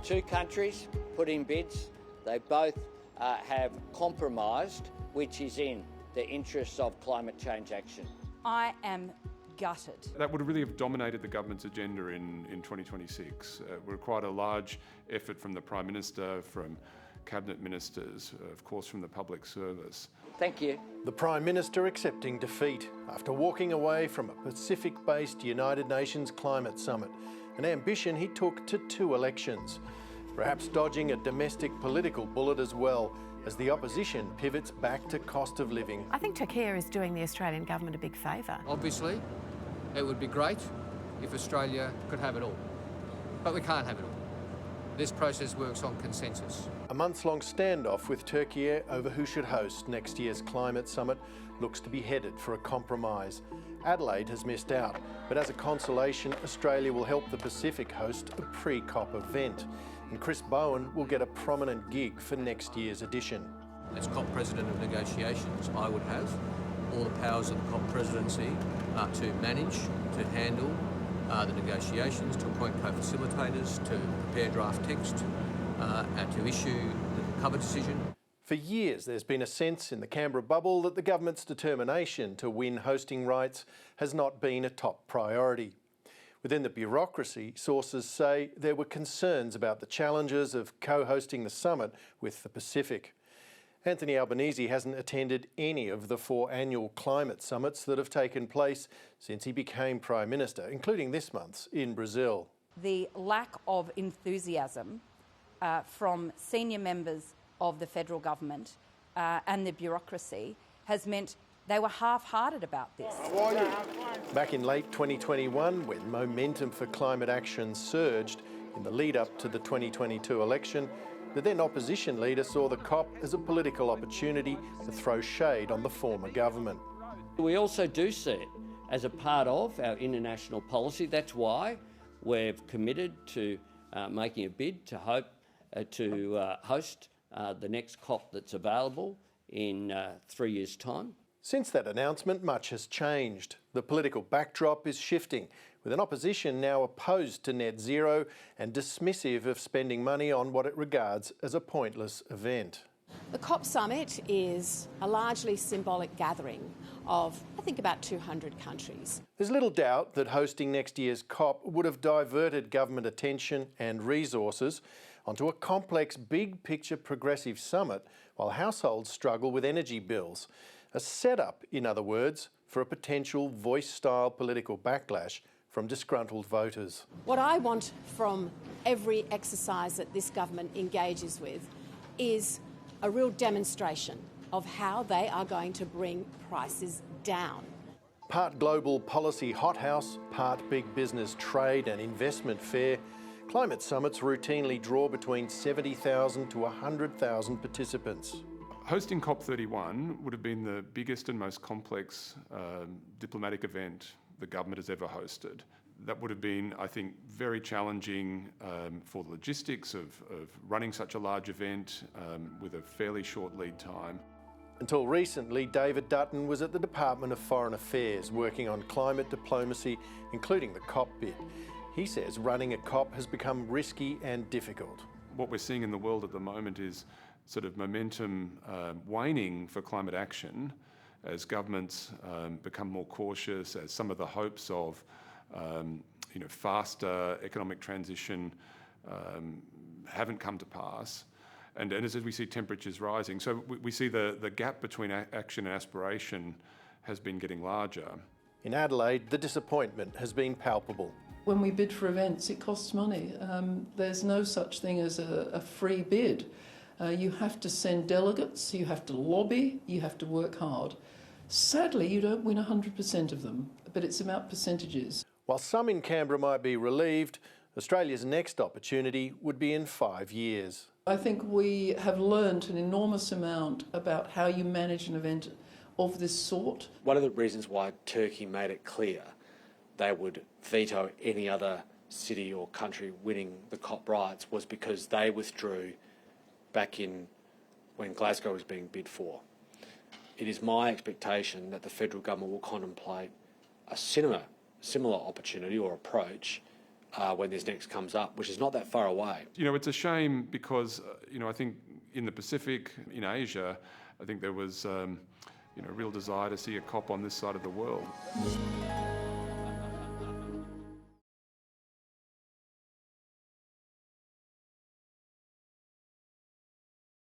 Two countries put in bids. They both have compromised, which is in the interests of climate change action. I am gutted. That would really have dominated the government's agenda in 2026. It required a large effort from the Prime Minister, from Cabinet Ministers, of course from the public service. Thank you. The Prime Minister accepting defeat after walking away from a Pacific-based United Nations Climate Summit, an ambition he took to 2 elections, perhaps dodging a domestic political bullet as well, as the opposition pivots back to cost of living. I think Turkey is doing the Australian government a big favour. Obviously, it would be great if Australia could have it all, but we can't have it all. This process works on consensus. A months-long standoff with Turkey over who should host next year's climate summit looks to be headed for a compromise. Adelaide has missed out, but as a consolation, Australia will help the Pacific host a pre-COP event. And Chris Bowen will get a prominent gig for next year's edition. As COP President of Negotiations, I would have all the powers of the COP Presidency to manage, to handle the negotiations, to appoint co-facilitators, to prepare draft text, and to issue the cover decision. For years, there's been a sense in the Canberra bubble that the government's determination to win hosting rights has not been a top priority. Within the bureaucracy, sources say there were concerns about the challenges of co-hosting the summit with the Pacific. Anthony Albanese hasn't attended any of the 4 annual climate summits that have taken place since he became Prime Minister, including this month's in Brazil. The lack of enthusiasm from senior members of the federal government and the bureaucracy has meant they were half-hearted about this. Back in late 2021, when momentum for climate action surged in the lead-up to the 2022 election, the then opposition leader saw the COP as a political opportunity to throw shade on the former government. We also do see it as a part of our international policy. That's why we've committed to making a bid to host the next COP that's available in 3 years' time. Since that announcement, much has changed. The political backdrop is shifting, with an opposition now opposed to net zero and dismissive of spending money on what it regards as a pointless event. The COP summit is a largely symbolic gathering of, I think, about 200 countries. There's little doubt that hosting next year's COP would have diverted government attention and resources onto a complex, big-picture progressive summit while households struggle with energy bills. A setup, in other words, for a potential voice-style political backlash from disgruntled voters. What I want from every exercise that this government engages with is a real demonstration of how they are going to bring prices down. Part global policy hothouse, part big business trade and investment fair, climate summits routinely draw between 70,000 to 100,000 participants. Hosting COP31 would have been the biggest and most complex diplomatic event the government has ever hosted. That would have been, I think, very challenging for the logistics of running such a large event with a fairly short lead time. Until recently, David Dutton was at the Department of Foreign Affairs working on climate diplomacy, including the COP bid. He says running a COP has become risky and difficult. What we're seeing in the world at the moment is sort of momentum waning for climate action as governments become more cautious, as some of the hopes of faster economic transition haven't come to pass. And as we see temperatures rising, so we see the gap between action and aspiration has been getting larger. In Adelaide, the disappointment has been palpable. When we bid for events, it costs money. There's no such thing as a free bid. You have to send delegates, you have to lobby, you have to work hard. Sadly, you don't win 100% of them, but it's about percentages. While some in Canberra might be relieved, Australia's next opportunity would be in 5 years. I think we have learned an enormous amount about how you manage an event of this sort. One of the reasons why Turkey made it clear they would veto any other city or country winning the COP rights was because they withdrew back in when Glasgow was being bid for. It is my expectation that the federal government will contemplate a similar opportunity or approach when this next comes up, which is not that far away. You know, it's a shame because, I think in the Pacific, in Asia, I think there was, real desire to see a COP on this side of the world.